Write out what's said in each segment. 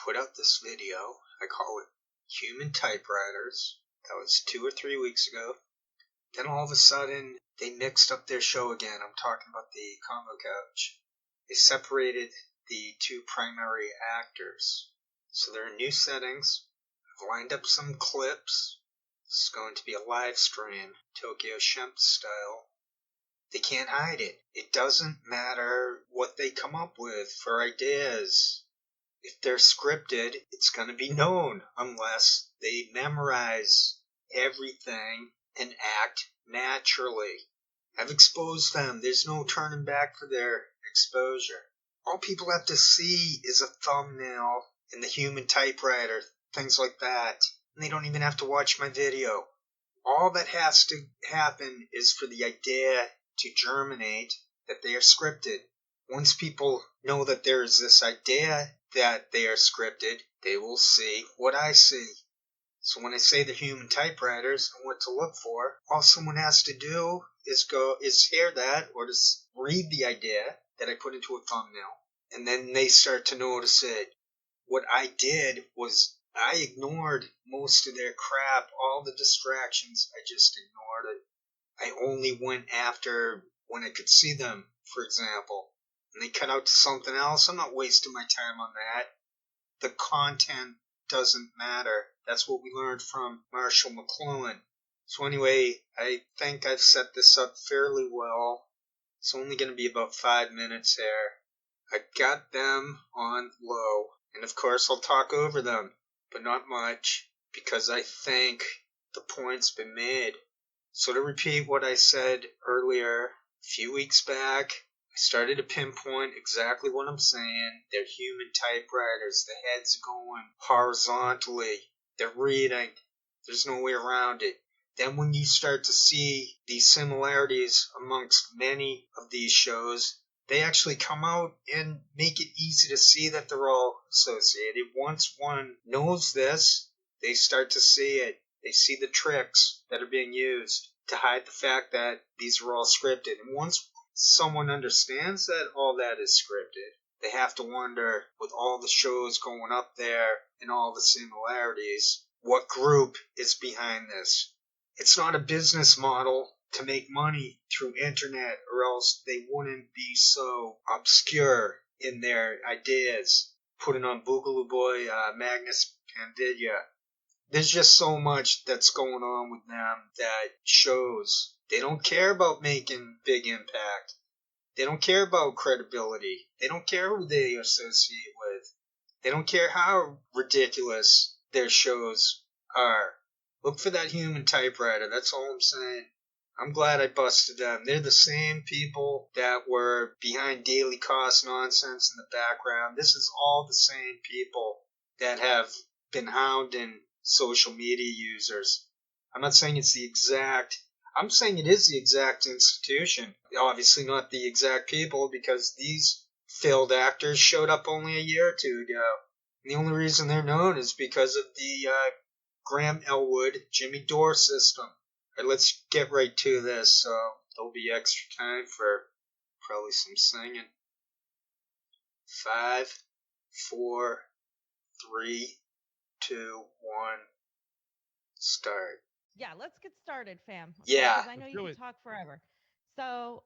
put out this video. I call it Human Typewriters. That was 2 or 3 weeks ago. Then all of a sudden, they mixed up their show again. I'm talking about the Combo Couch. They separated the two primary actors. So they're in new settings. I've lined up some clips. This is going to be a live stream, Tokyo Shemp style. They can't hide it. It doesn't matter what they come up with for ideas. If they're scripted, it's going to be known unless they memorize everything and act naturally. I've exposed them. There's no turning back for their exposure. All people have to see is a thumbnail and the Human Typewriter, things like that. And they don't even have to watch my video. All that has to happen is for the idea to germinate that they are scripted. Once people know that there is this idea that they are scripted, they will see what I see. So when I say the Human Typewriters and what to look for, all someone has to do is hear that or just read the idea that I put into a thumbnail. And then they start to notice it. What I did was I ignored most of their crap, all the distractions, I just ignored it. I only went after when I could see them, for example. And they cut out to something else. I'm not wasting my time on that. The content doesn't matter. That's what we learned from Marshall McLuhan. So anyway, I think I've set this up fairly well. It's only going to be about 5 minutes here. I got them on low. And of course I'll talk over them, but not much, because I think the point's been made. So to repeat what I said earlier, a few weeks back, I started to pinpoint exactly what I'm saying. They're human typewriters. The head's going horizontally. They're reading. There's no way around it. Then when you start to see these similarities amongst many of these shows, they actually come out and make it easy to see that they're all associated. Once one knows this, they start to see it. They see the tricks that are being used to hide the fact that these are all scripted. And once someone understands that all that is scripted, they have to wonder, with all the shows going up there and all the similarities, what group is behind this? It's not a business model to make money through internet, or else they wouldn't be so obscure in their ideas. Putting on Boogaloo Boy, Magnus Pandya. There's just so much that's going on with them that shows they don't care about making big impact. They don't care about credibility. They don't care who they associate with. They don't care how ridiculous their shows are. Look for that Human Typewriter. That's all I'm saying. I'm glad I busted them. They're the same people that were behind Daily Cost nonsense in the background. This is all the same people that have been hounding social media users. I'm not saying it's the exact... I'm saying it is the exact institution. Obviously not the exact people, because these failed actors showed up only a year or two ago. And the only reason they're known is because of the Graham Elwood, Jimmy Dore system. Alright, let's get right to this. So there'll be extra time for probably some singing. 5, 4, 3, 2, 1, start. Yeah, let's get started, fam. Yeah. Because I know you can talk forever. So,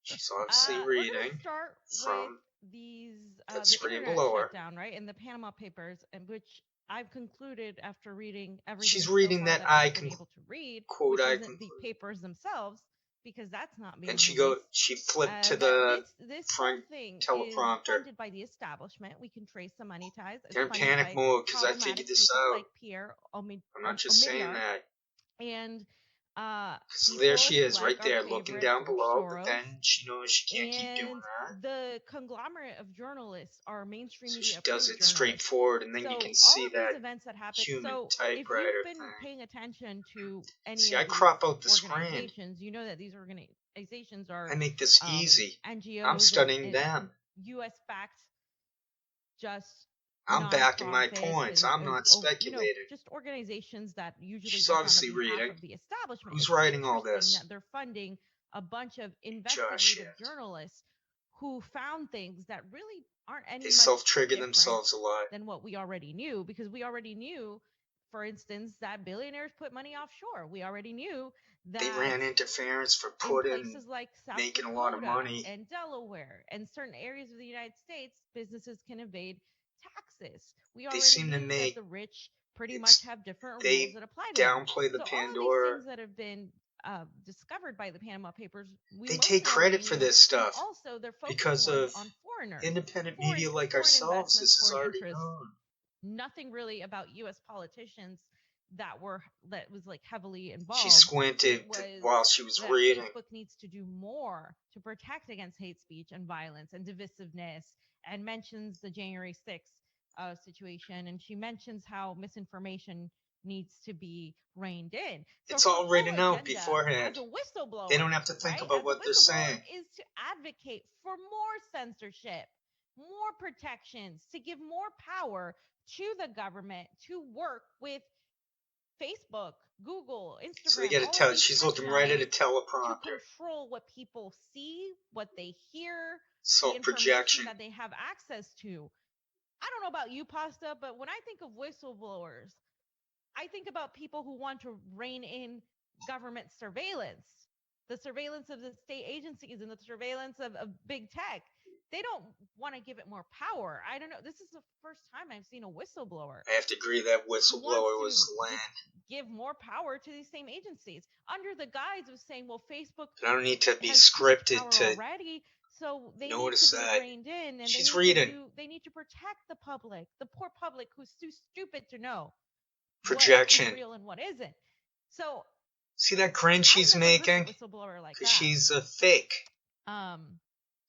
she's obviously reading we're gonna start from with these that the screen internet below her. shutdown, right? In the Panama Papers, and which I've concluded after reading everything. She's so reading far that I've I been can able to read, quote. which I isn't the papers themselves, because that's not being and she released. she flipped to that the this front whole thing teleprompter. is funded by the establishment. We can trace the money ties. It's They're in funded panic by mode because I problematic figured this people out. like Pierre I'm not just saying Omidyar. that. And So there she is, like right there, our looking favorite down George below. Soros, But then she knows she can't keep doing and that. the conglomerate of journalists are mainstream So media she does it journalists. straightforward, and then So you can all see of that these events that happen. Human So if Typewriter you've been thing. paying attention to any See, of I these crop out the screen. organizations, you know that these organizations are I make this easy. NGOs. I'm studying and them. U.S. backed, just I'm backing my nonprofits points. I'm not speculating. just organizations that usually She's work obviously on behalf reading. of the establishment. Who's It's writing all interesting this? that they're funding a bunch of Josh, investigative journalists who found things that really aren't any They much self-trigger different themselves a lot. than what we already knew, because we already knew, for instance, that billionaires put money offshore. We already knew They that ran interference for in places like South making a lot of Dakota money. and Delaware and certain areas of the United States, businesses can evade taxes. We They already seem to knew that make the rich pretty much have different rules they that apply to them. downplay the So all of these Pandora. things that have been discovered by the Panama Papers, we They take mostly already credit for knew, this and stuff also they're because focusing of on foreigners, independent foreign media like foreign ourselves. investments, This is foreign already interests. known. Nothing really about U.S. politicians that was like heavily involved. She squinted It was while she was that reading. Facebook needs to do more to protect against hate speech and violence and divisiveness, and mentions the January 6th situation, and she mentions how misinformation needs to be reined in. So It's her all written whole out agenda beforehand. as a whistleblower, They don't have to think right? about As a what they're whistleblower saying. is to advocate for more censorship, more protections, to give more power to the government to work with Facebook, Google, Instagram. So they got to all tell. of these She's tech looking right at a giants to teleprompter. control what people see, what they hear, the information Self-projection. that they have access to. I don't know about you, Pasta, but when I think of whistleblowers, I think about people who want to rein in government surveillance, the surveillance of the state agencies and the surveillance of big tech. They don't want to give it more power. I don't know. This is the first time I've seen a whistleblower I have to agree that who wants whistleblower to was land. just give more power to these same agencies under the guise of saying, well, Facebook But I don't need to be has too much scripted power to already, so they need notice to be that. reined in, and She's reading. they need to protect the public, the poor public who's too stupid to know Projection. what is real and what isn't. So see that grin she's making? Whistleblower like because that. she's a fake.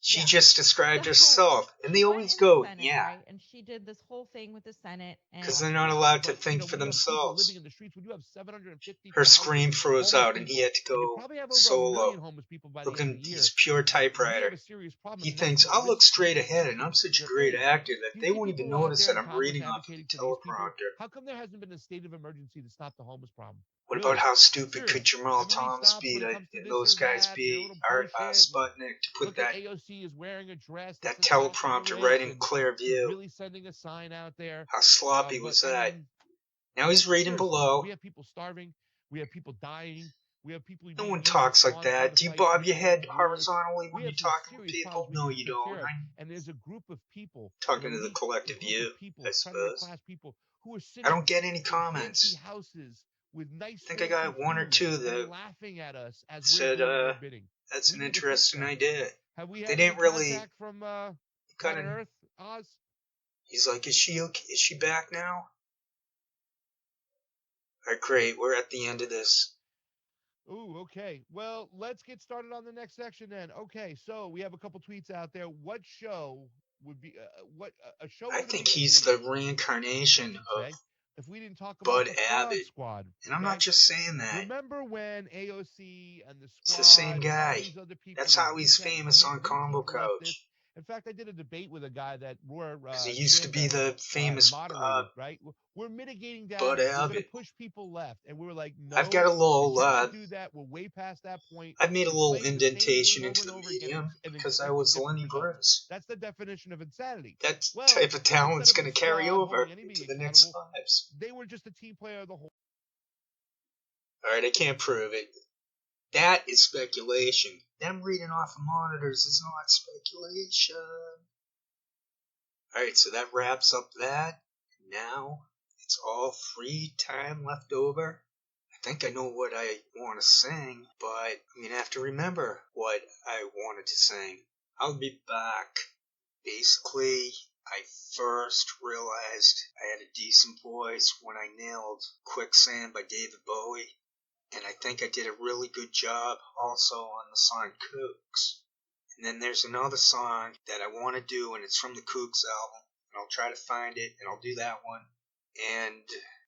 She Yeah. just described So herself, and they she went always in the go, Senate, yeah, right? And she did this whole thing with the Senate, because and they're not allowed to But, think when for you have people themselves. living in the streets, when you have 750,000 Her screen froze homeless out, and he people, had to and you go probably have over 1 solo. million homeless people by the Look end at of the year, his pure we typewriter. have a serious problem. He and that's thinks, what I'll look illicit straight commerce ahead, and I'm such a They're great fake. actor that Do you they see won't even people out notice there that in I'm Congress reading off of advocating the for these people? teleprompter. How come there hasn't been a state of emergency to stop the homeless problem? What Really? about how stupid Serious. could Jamal Everybody Thomas stops be, when it comes to this those or guys that, be, their little bullshit. Sputnik, to put Look that at AOC is wearing a dress that that says House teleprompter Generation. right in clear She's view. really sending a sign out there. How sloppy But was I that? mean, Now he's reading seriously, below. we have people starving. We have people dying. We have people No being one used talks as like pawns by that. the Do you fight bob for your head wars. horizontally We when you're have some talking with serious people? problems we No, need to you take care don't. of. And there's a group of people, Talking an to the elite collective group you, of people, I creditor suppose. class people, who are I sitting don't get any in comments. fancy houses with nice I think I fancy got one or food two and that laughing at us as said, we're doing their bidding. that's We an need to fix interesting that. idea. Have we They had any didn't really contact from kind Planet of. Earth, Oz? He's like, is she okay? Is she back now? Alright, great. We're at the end of this. Ooh, okay. Well, let's get started on the next section then. Okay, so we have a couple tweets out there. What show would be a show? I think he's the reincarnation of if we didn't talk about Bud the Abbott. Squad. And I'm not just saying that. Remember when AOC and the Squad? It's the same guy. And all these other people, that's how he's famous on Combo Couch. In fact, I did a debate with a guy that wore. Because he used to be the famous moderated, right? We're mitigating that. Bud We're Abbott. going to push people left, and we were like, no. I've got a little. do that. We're way past that point. I've made a little indentation into the medium because I was Lenny Bruce. That's the definition of insanity. That type of talent's going to carry over into the next lives. They were just a team player the whole. All right, I can't prove it. That is speculation. Them reading off of monitors is not speculation. Alright, so that wraps up that. Now, it's all free time left over. I think I know what I want to sing, but I'm going to have to remember what I wanted to sing. I'll be back. Basically, I first realized I had a decent voice when I nailed Quicksand by David Bowie. And I think I did a really good job also on the song Kooks. And then there's another song that I want to do, and it's from the Kooks album. And I'll try to find it, and I'll do that one. And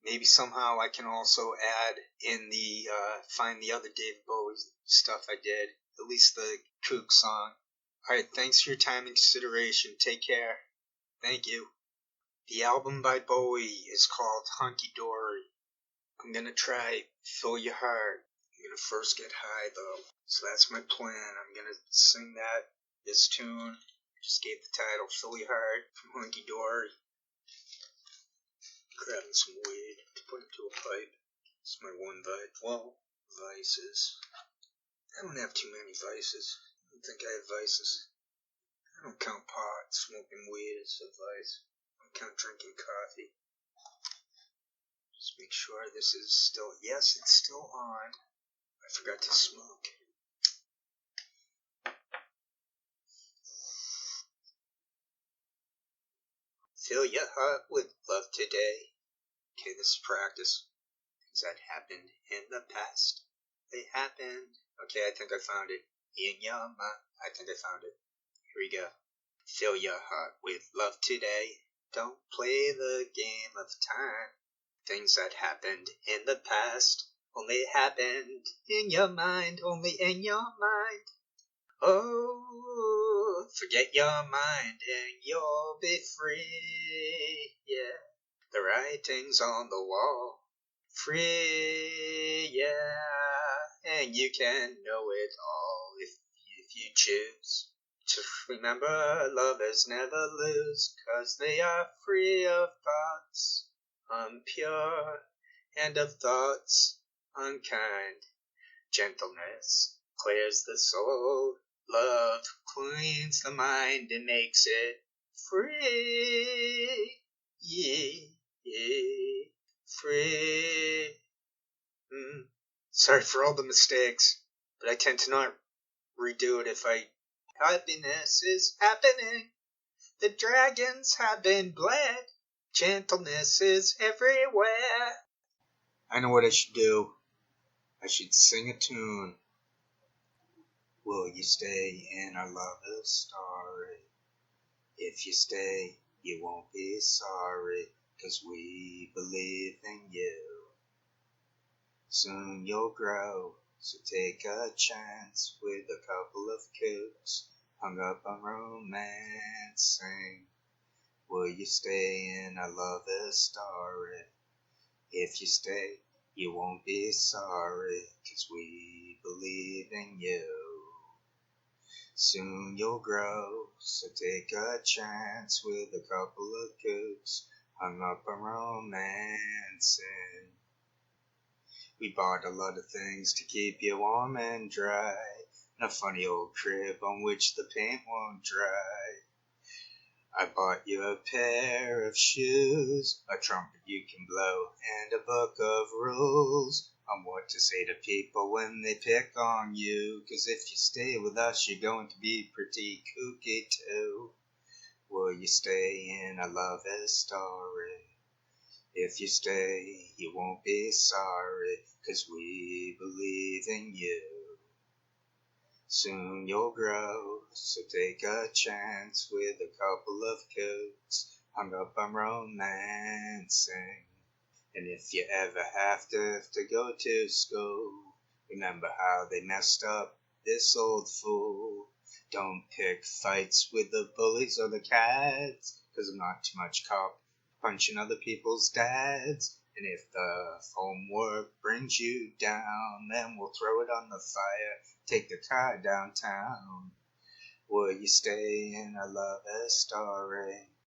maybe somehow I can also add in the, find the other David Bowie stuff I did. At least the Kooks song. Alright, thanks for your time and consideration. Take care. Thank you. The album by Bowie is called Hunky Dory. I'm gonna try Fill Your Heart. I'm gonna first get high though. So that's my plan. I'm gonna sing this tune, Just gave the title Philly Hard from Hunky Dory. Grabbing some weed to put into a pipe. It's my one vice. Well, vices. I don't have too many vices. I don't think I have vices. I don't count pot, smoking weed as a vice. I don't count drinking coffee. Just make sure this is still, yes, it's still on. I forgot to smoke. Fill your heart with love today. Okay, this is practice. Things that happened in the past. They happened. Okay, I think I found it. In your mind. I think I found it. Here we go. Fill your heart with love today. Don't play the game of time. Things that happened in the past only happened in your mind. Only in your mind. Oh, forget your mind and you'll be free. Yeah, the writing's on the wall. Free, yeah, and you can know it all if you choose. To remember, lovers never lose, 'cause they are free of thoughts unpure and of thoughts unkind. Gentleness clears the soul. Love cleans the mind and makes it free. Yeah, free. Sorry for all the mistakes, but I tend to not redo it if I... Happiness is happening. The dragons have been bled. Gentleness is everywhere. I know what I should do. I should sing a tune. Will you stay in our lover's story? If you stay, you won't be sorry, 'cause we believe in you. Soon you'll grow, so take a chance with a couple of kooks hung up on romancing. Will you stay in our lover's story? If you stay, you won't be sorry, 'cause we believe in you. Soon you'll grow, so take a chance with a couple of kooks hung up on romancing. We bought a lot of things to keep you warm and dry, and a funny old crib on which the paint won't dry. I bought you a pair of shoes, a trumpet you can blow, and a book of rules on what to say to people when they pick on you. 'Cause if you stay with us, you're going to be pretty kooky too. Will you stay in a lover's story? If you stay, you won't be sorry, 'cause we believe in you. Soon you'll grow, so take a chance with a couple of kooks hung up on romancing. And if you ever have to go to school, remember how they messed up this old fool. Don't pick fights with the bullies or the cats, 'cause I'm not too much cop punching other people's dads. And if the homework brings you down, then we'll throw it on the fire, take the car downtown. Will you stay in a lover's story?